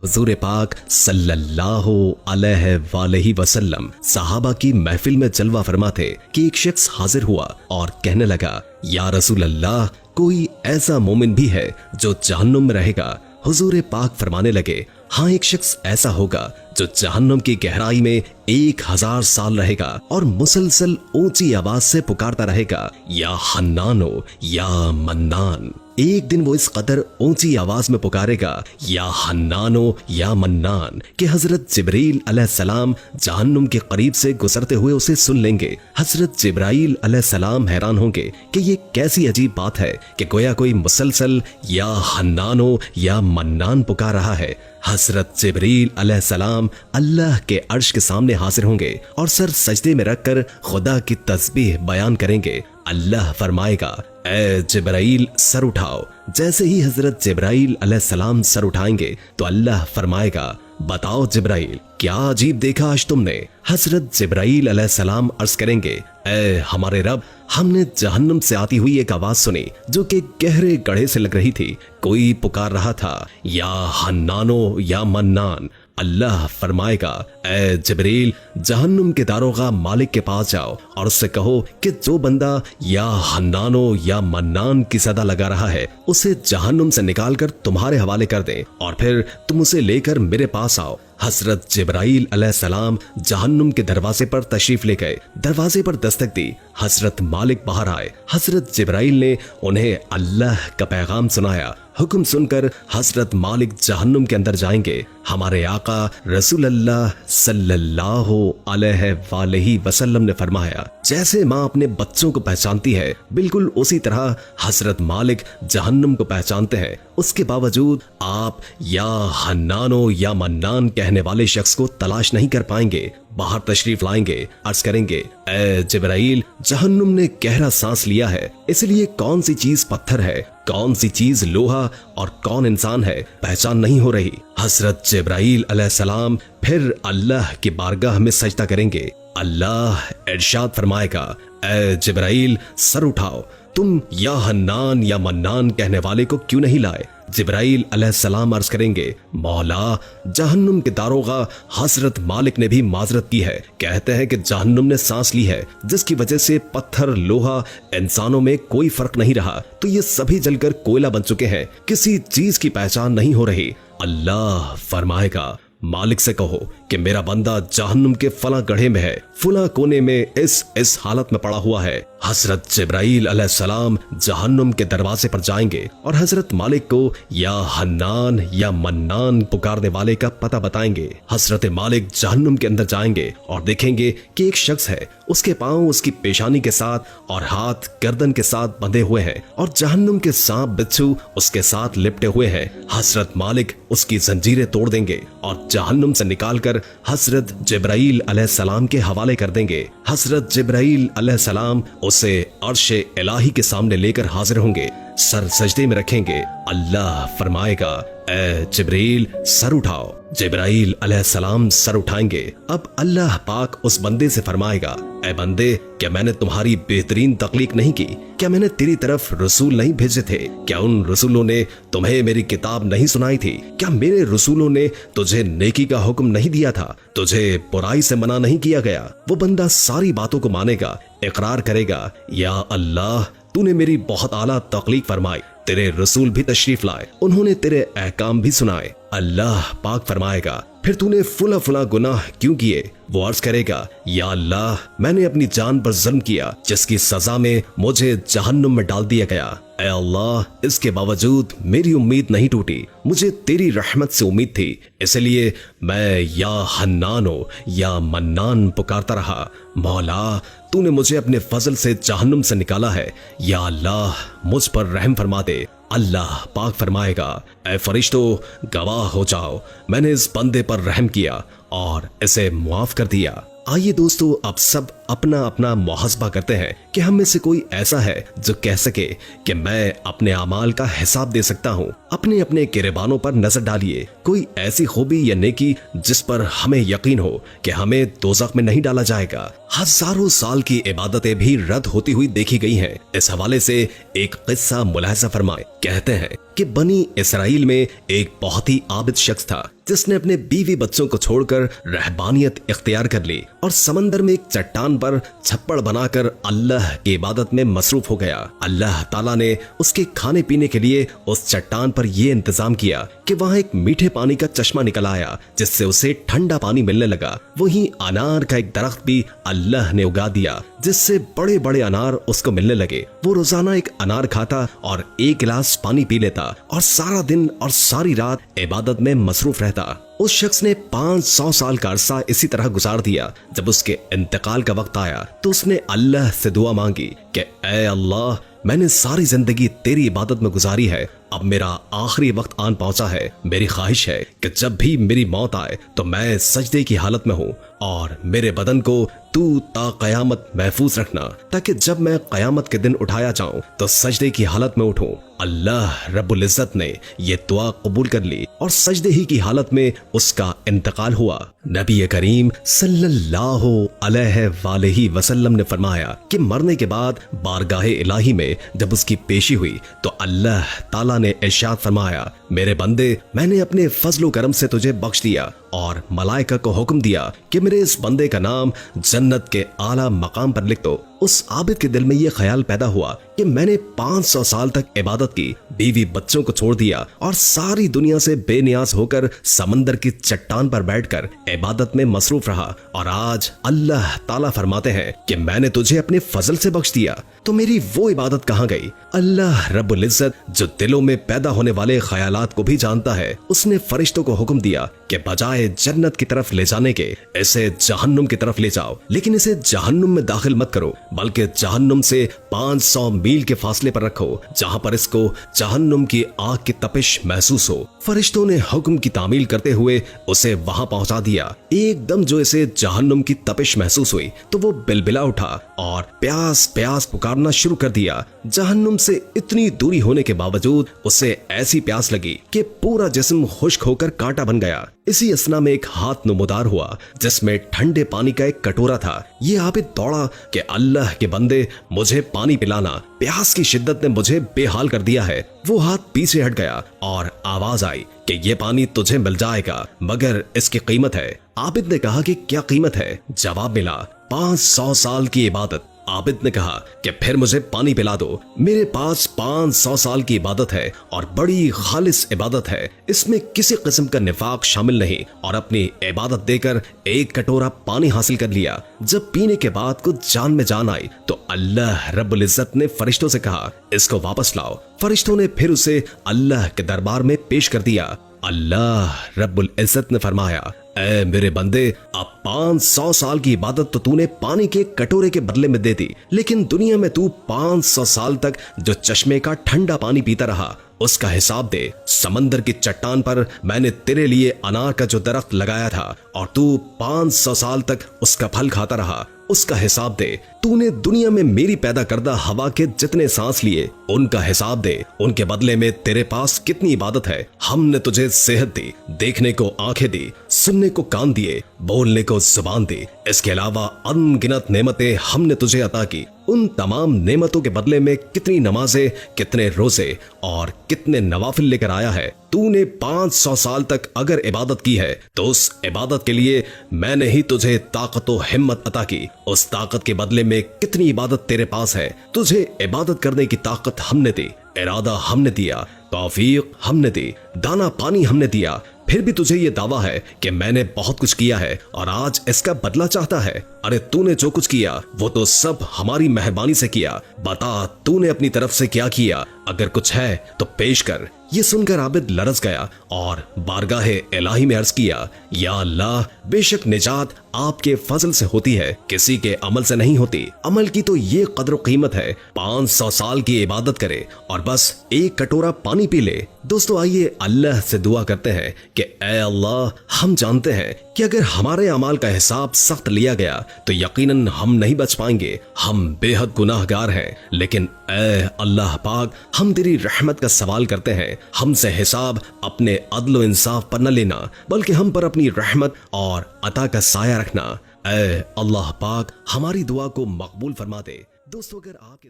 हुजूर पाक सल्लल्लाहु अलैहि वसल्लम सहाबा की महफिल में जलवा फरमा थे कि एक शख्स हाजिर हुआ और कहने लगा, या रसूल अल्लाह, कोई ऐसा मोमिन भी है जो जहन्नुम में रहेगा? हुजूर पाक फरमाने लगे, हाँ, एक शख्स ऐसा होगा जो जहन्नुम की गहराई में 1000 साल रहेगा और मुसलसल ऊंची आवाज से पुकारता रहेगा, या हन्नानो या मन्नान। एक दिन वो इस कदर ऊंची आवाज में पुकारेगा, या हन्नानो या मन्नान, कि हजरत जिब्रील अलैहिस्सलाम जहन्नुम के करीब से गुजरते हुए उसे सुन लेंगे। हजरत जिब्राइल अलैहिस्सलाम हैरान होंगे कि ये कैसी अजीब बात है कि गोया कोई मुसलसल या हन्नानो या मन्नान पुकार रहा है। हजरत जिब्रील अलैहिस्सलाम अल्लाह के अर्श के सामने हाजिर होंगे और सर सजदे में रखकर खुदा की तस्बीह बयान करेंगे। अल्लाह फरमाएगा, ए जिब्राइल, सर उठाओ। जैसे ही हजरत जिब्राइल अलैहिस्सलाम सर उठाएंगे तो अल्लाह फरमाएगा, बताओ जिब्राइल, क्या अजीब देखा आज तुमने? हजरत जिब्राइल अलैहिस्सलाम अर्ज करेंगे, ए हमारे रब, हमने जहन्नुम से आती हुई एक आवाज सुनी जो कि गहरे गड्ढे से लग रही थी। कोई पुकार रहा था, या हन्नानो या मन्नान। अल्लाह फरमाएगा, ए जिब्रील, जहन्नुम के दारोगा मालिक के पास जाओ और उससे कहो कि जो बंदा या हन्नानो या मन्नान की सदा लगा रहा है उसे जहन्नुम से निकालकर तुम्हारे हवाले कर दे और फिर तुम उसे लेकर मेरे पास आओ। हजरत जिब्राइल अलैहिस्सलाम जहन्नुम के दरवाजे पर तशरीफ ले गए। दरवाजे पर दस्तक दी। हजरत मालिक बाहर आए। हजरत जिब्राइल ने उन्हें अल्लाह का पैगाम सुनाया। हुक्म सुनकर हजरत मालिक जहन्नुम के अंदर जाएंगे। हमारे आका रसूल अल्लाह सल्लल्लाहु अलैहि वसल्लम ने फरमाया, जैसे माँ अपने बच्चों को पहचानती है बिल्कुल उसी तरह हजरत मालिक जहन्नुम को पहचानते हैं। उसके बावजूद आप या हन्नानो या मन्नान कहने वाले शख्स को तलाश नहीं कर पाएंगे। बाहर तशरीफ लाएंगे, अर्ज करेंगे, ए जिब्राइल, जहन्नुम ने गहरा सांस लिया है, इसलिए कौन सी चीज पत्थर है, कौन सी चीज लोहा और कौन इंसान है, पहचान नहीं हो रही। हजरत जिब्राइल अलैहिस्सलाम फिर अल्लाह की बारगाह में सजदा करेंगे। अल्लाह इरशाद फरमाएगा, ए जिब्राइल, सर उठाओ, तुम या हन्नान या मन्नान कहने वाले को क्यों नहीं लाए? जिब्राइल अलैहिस्सलाम अर्ज करेंगे, मौला, जहन्नुम के दारोगा हजरत मालिक ने भी माजरत की है। कहते हैं कि जहन्नुम ने सांस ली है जिसकी वजह से पत्थर, लोहा, इंसानों में कोई फर्क नहीं रहा, तो ये सभी जलकर कोयला बन चुके हैं, किसी चीज की पहचान नहीं हो रही। अल्लाह फरमाएगा, मालिक से कहो कि मेरा बंदा जहन्नुम के फला गड्ढे में है, फला कोने में इस हालत में पड़ा हुआ है। हजरत जिब्राइल अलैहिस्सलाम जहन्नुम के दरवाजे पर जाएंगे और हजरत मालिक को या हन्नान या मन्नान पुकारने वाले का पता बताएंगे। हजरत मालिक जहन्नुम के अंदर जाएंगे और देखेंगे कि एक शख्स है, उसके पांव उसकी पेशानी के साथ और हाथ गर्दन के साथ बंधे हुए हैं और जहन्नुम के सांप बिच्छू उसके साथ लिपटे हुए हैं। हजरत मालिक उसकी जंजीरें तोड़ देंगे और जहन्नुम से निकालकर हजरत जिब्राइल अलैहिस्सलाम के हवाले कर देंगे। हजरत जिब्राइल अलैहिस्सलाम उसे अर्शे इलाही के सामने लेकर हाजिर होंगे, सर सजदे में रखेंगे। अल्लाह फरमाएगा, ए जिब्रील, सर उठाओ। जिब्राइल अलैहिस्सलाम सर उठाएंगे। अब अल्लाह पाक उस बंदे से फरमाएगा, ए बंदे, क्या मैंने तुम्हारी बेहतरीन तख्लीक नहीं की? क्या मैंने तेरी तरफ रसूल नहीं भेजे थे? क्या उन रसूलों ने तुम्हें मेरी किताब नहीं सुनाई थी? क्या मेरे रसूलों ने तुझे नेकी का हुक्म नहीं दिया था? तुझे बुराई से मना नहीं किया गया? वो बंदा सारी बातों को मानेगा, इकरार करेगा, या अल्लाह, तूने मेरी बहुत आला तख्लीक फरमाई, तेरे रसूल भी तशरीफ लाए, उन्होंने तेरे अहकाम भी सुनाए। अल्लाह पाक फरमाएगा, फिर तूने फुला फुला गुनाह क्यों किए? वो अर्ज करेगा, या अल्लाह, मैंने अपनी जान पर जुल्म किया जिसकी सजा में मुझे जहन्नुम में डाल दिया गया। ऐ अल्लाह, इसके बावजूद मेरी उम्मीद नहीं टूटी, मुझे तेरी रहमत से उम्मीद थी, इसलिए मैं या हन्नानो या मन्नान पुकारता रहा। मौला, तूने मुझे अपने फजल से जहन्नुम से निकाला है, या अल्लाह, मुझ पर रहम फरमा दे। अल्लाह पाक फरमाएगा, ऐ फरिश्तों, गवाह हो जाओ, मैंने इस बंदे पर रहम किया और इसे मुआफ कर दिया। आइए दोस्तों, अब सब अपना अपना मुहासबा करते हैं कि हम में से कोई ऐसा है जो कह सके कि मैं अपने अमाल का हिसाब दे सकता हूँ। अपने अपने गिरेबानों पर नजर डालिए, कोई ऐसी खूबी या नेकी जिस पर हमें यकीन हो कि हमें दोज़ख में नहीं डाला जाएगा। हजारों साल की इबादतें भी रद्द होती हुई देखी गई हैं। इस हवाले से एक किस्सा मुलाहिजा फरमाए। कहते हैं कि बनी इसराइल में एक बहुत ही आबिद शख्स था। जिसने अपने बीवी बच्चों को छोड़कर रहबानियत इख्तियार कर ली और समंदर में एक चट्टान पर छप्पड़ बनाकर अल्लाह की इबादत में मसरूफ हो गया। अल्लाह ताला ने उसके खाने पीने के लिए उस चट्टान पर यह इंतजाम किया कि वहाँ एक मीठे पानी का चश्मा निकल आया, जिससे उसे ठंडा पानी मिलने लगा। वहीं अनार का एक दरख्त भी अल्लाह ने उगा दिया, जिससे बड़े बड़े अनार उसको मिलने लगे। वो रोजाना एक अनार खाता और एक गिलास पानी पी लेता और सारा दिन और सारी रात इबादत में मसरूफ रहता। उस शख्स ने 500 साल का अरसा इसी तरह गुजार दिया। जब उसके इंतकाल का वक्त आया तो उसने अल्लाह से दुआ मांगी कि ऐ अल्लाह, मैंने सारी जिंदगी तेरी इबादत में गुजारी है, अब मेरा आखिरी वक्त आन पहुंचा है। मेरी ख्वाहिश है कि जब भी मेरी मौत आए तो मैं सजदे की हालत में हूँ और मेरे बदन को तू ता कयामत महफूज रखना, ताकि जब मैं कयामत के दिन उठाया जाऊं तो सजदे की हालत में उठूं। अल्लाह रब्बुल इज्जत ने ये दुआ कबूल कर ली और सजदे ही की हालत में उसका इंतकाल हुआ। नबी करीम सल्लल्लाहु अलैहि वसल्लम ने फरमाया कि मरने के बाद बारगाहे इलाही में जब उसकी पेशी हुई तो अल्लाह ताला ने इरशाद फरमाया, मेरे बंदे, मैंने अपने फजलो करम से तुझे बख्श दिया और मलाइका को हुक्म दिया कि मेरे इस बंदे का नाम जन्नत के आला मकाम पर लिख दो। उस आबिद के दिल में यह ख्याल पैदा हुआ कि मैंने 500 साल तक इबादत की, बीवी बच्चों को छोड़ दिया और सारी दुनिया से बेनियाज होकर समंदर की चट्टान पर बैठकर इबादत में मसरूफ रहा, और आज अल्लाह ताला फरमाते हैं कि मैंने तुझे अपने फजल से बख्श दिया, तो मेरी वो इबादत कहाँ गई? अल्लाह रब्बुल इज्जत जो दिलों में पैदा होने वाले ख्यालात को भी जानता है, उसने फरिश्तों को हुक्म दिया कि बजाय जन्नत की तरफ ले जाने के इसे जहन्नुम की तरफ ले जाओ, लेकिन इसे जहन्नुम में दाखिल मत करो, बल्कि जहन्नुम से 500 मील के फासले पर रखो, जहां पर इसको जहन्नुम की आग की तपिश महसूस हो। फरिश्तों ने हुक्म की तामील करते हुए उसे वहां पहुंचा दिया। एकदम जो इसे जहन्नुम की तपिश महसूस हुई तो वो बिलबिला उठा और प्यास प्यास पुकारना शुरू कर दिया। जहन्नुम से इतनी दूरी होने के बावजूद उसे ऐसी प्यास लगी कि पूरा जिस्म खुश्क होकर कांटा बन गया। इसी असना में एक हाथ नुमुदार हुआ जिसमें ठंडे पानी का एक कटोरा था। ये आबिद दौड़ा कि अल्लाह के बंदे, मुझे पानी पिलाना, प्यास की शिद्दत ने मुझे बेहाल कर दिया है। वो हाथ पीछे हट गया और आवाज आई कि ये पानी तुझे मिल जाएगा, मगर इसकी कीमत है। आबिद ने कहा कि क्या कीमत है? जवाब मिला, 500 साल की इबादत। आबिद ने कहा कि फिर मुझे पानी पिला दो। मेरे पास 500 साल की इबादत है और बड़ी खालिस इबादत है, इसमें किसी किस्म का निफाक शामिल नहीं, और अपनी इबादत देकर एक कटोरा पानी हासिल कर लिया। जब पीने के बाद कुछ जान में जान आई तो अल्लाह रब्बुल इज्जत ने फरिश्तों से कहा, इसको वापस लाओ। फरिश्तों ने फिर उसे अल्लाह के दरबार में पेश कर दिया। अल्लाह रब्बुल इज्जत ने फरमाया, ऐ मेरे बंदे, अब 500 साल की इबादत तो तूने पानी के कटोरे के बदले में दे दी, लेकिन दुनिया में तू 500 साल तक जो चश्मे का ठंडा पानी पीता रहा उसका हिसाब दे। समंदर की चट्टान पर मैंने तेरे लिए अनार का जो दरख्त लगाया था और तू 500 साल तक उसका फल खाता रहा, उसका हिसाब दे। तूने दुनिया में मेरी पैदा करदा हवा के जितने सांस लिए उनका हिसाब दे। उनके बदले में तेरे पास कितनी इबादत है। हमने तुझे सेहत दी, देखने को आंखें दी, सुनने को कान दिए, बोलने को जुबान दी, इसके अलावा अनगिनत नेमतें हमने तुझे अता की। उन तमाम नेमतों के बदले में कितनी नमाजें, कितने रोजे और कितने नवाफिल लेकर आया है। तूने 500 साल तक अगर इबादत की है तो उस इबादत के लिए मैंने ही तुझे ताकत व हिम्मत अता की। उस ताकत के बदले में कितनी इबादत तेरे पास है। तुझे इबादत करने की ताकत हमने दी, इरादा हमने दिया, तौफीक हमने दी, दाना पानी हमने दिया, फिर भी तुझे ये दावा है कि मैंने बहुत कुछ किया है और आज इसका बदला चाहता है। अरे तूने जो कुछ किया वो तो सब हमारी मेहरबानी से किया। बता तूने अपनी तरफ से क्या किया? अगर कुछ है तो पेश कर। ये सुनकर आबिद लरज़ गया और बारगाहे इलाही में अर्ज किया, या अल्लाह, बेशक निजात आपके फजल से होती है, किसी के अमल से नहीं होती। अमल की तो ये कदर कीमत है, 500 साल की इबादत करे और बस एक कटोरा पानी पी ले। दोस्तों आइए अल्लाह से दुआ करते हैं कि ऐ अल्लाह, हम जानते हैं कि अगर हमारे अमाल का हिसाब सख्त लिया गया तो यकीनन हम नहीं बच पाएंगे। हम बेहद गुनाहगार हैं, लेकिन ऐ अल्लाह पाक, हम तेरी रहमत का सवाल करते हैं। हमसे हिसाब अपने अदल व इंसाफ पर न लेना, बल्कि हम पर अपनी रहमत और अता का साया रखना। ऐ अल्लाह पाक, हमारी दुआ को मकबूल फरमा दे। दोस्तों अगर आपके